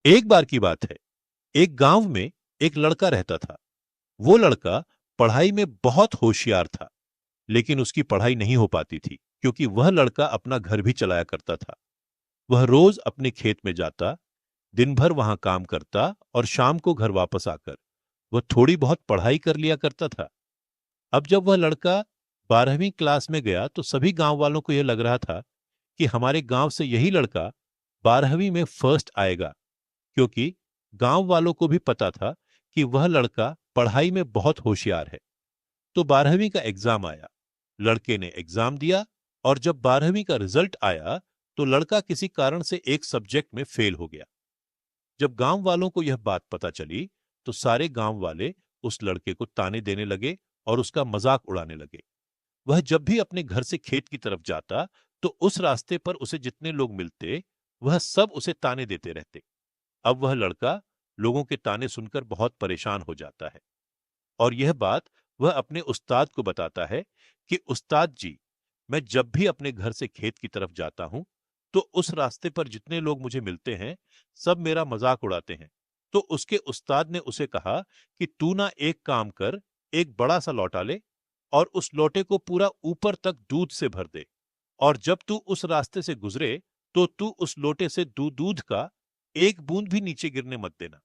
एक बार की बात है, एक गांव में एक लड़का रहता था। वो लड़का पढ़ाई में बहुत होशियार था, लेकिन उसकी पढ़ाई नहीं हो पाती थी क्योंकि वह लड़का अपना घर भी चलाया करता था। वह रोज अपने खेत में जाता, दिन भर वहां काम करता और शाम को घर वापस आकर वह थोड़ी बहुत पढ़ाई कर लिया करता था। अब जब वह लड़का 12वीं क्लास में गया तो सभी गांव वालों को यह लग रहा था कि हमारे गांव से यही लड़का 12वीं में फर्स्ट आएगा, क्योंकि गांव वालों को भी पता था कि वह लड़का पढ़ाई में बहुत होशियार है। तो 12वीं का एग्जाम आया। लड़के ने एग्जाम दिया और जब 12वीं का रिजल्ट आया तो लड़का किसी कारण से एक सब्जेक्ट में फेल हो गया। जब गांव वालों को यह बात पता चली तो सारे गांव वाले उस लड़के को ताने देने लगे और उसका मजाक उड़ाने लगे। वह जब भी अपने घर से खेत की तरफ जाता तो उस रास्ते पर उसे जितने लोग मिलते वह सब उसे ताने देते रहते। अब वह लड़का लोगों के ताने सुनकर बहुत परेशान हो जाता है और यह बात वह अपने उस्ताद को बताता है कि उस्ताद जी, मैं जब भी अपने घर से खेत की तरफ जाता हूं तो उस रास्ते पर जितने लोग मुझे मिलते हैं सब मेरा मजाक उड़ाते हैं। तो उसके उस्ताद ने उसे कहा कि तू ना एक काम कर, एक बड़ा सा लौटा ले और उस लोटे को पूरा ऊपर तक दूध से भर दे, और जब तू उस रास्ते से गुजरे तो तू उस लोटे से दूध का एक बूंद भी नीचे गिरने मत देना।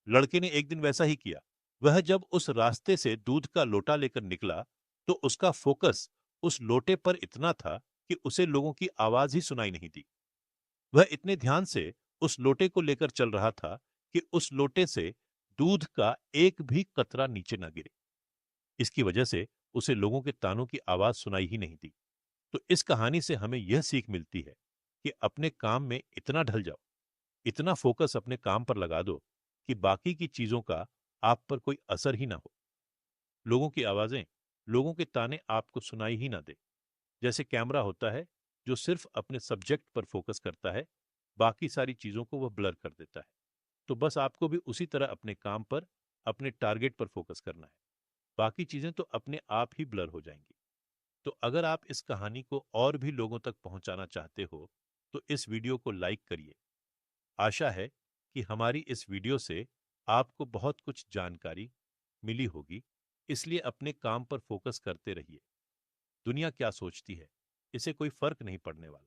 लड़के ने एक दिन वैसा ही किया। वह जब उस रास्ते से दूध का लोटा लेकर निकला तो उसका फोकस उस लोटे पर इतना था कि उसे लोगों की आवाज ही सुनाई नहीं दी। वह इतने ध्यान से उस लोटे को लेकर चल रहा था कि उस लोटे से दूध का एक भी कतरा नीचे न गिरे। इसकी वजह से उसे लोगों के तानों की आवाज सुनाई ही नहीं दी। तो इस कहानी से हमें यह सीख मिलती है कि अपने काम में इतना ढल जाओ, इतना फोकस अपने काम पर लगा दो कि बाकी की चीजों का आप पर कोई असर ही ना हो। लोगों की आवाजें, लोगों के ताने आपको सुनाई ही ना दे। जैसे कैमरा होता है जो सिर्फ अपने सब्जेक्ट पर फोकस करता है, बाकी सारी चीजों को वह ब्लर कर देता है। तो बस आपको भी उसी तरह अपने काम पर, अपने टारगेट पर फोकस करना है। बाकी चीजें तो अपने आप ही ब्लर हो जाएंगी। तो अगर आप इस कहानी को और भी लोगों तक पहुंचाना चाहते हो तो इस वीडियो को लाइक करिए। आशा है कि हमारी इस वीडियो से आपको बहुत कुछ जानकारी मिली होगी। इसलिए अपने काम पर फोकस करते रहिए। दुनिया क्या सोचती है, इसे कोई फर्क नहीं पड़ने वाला।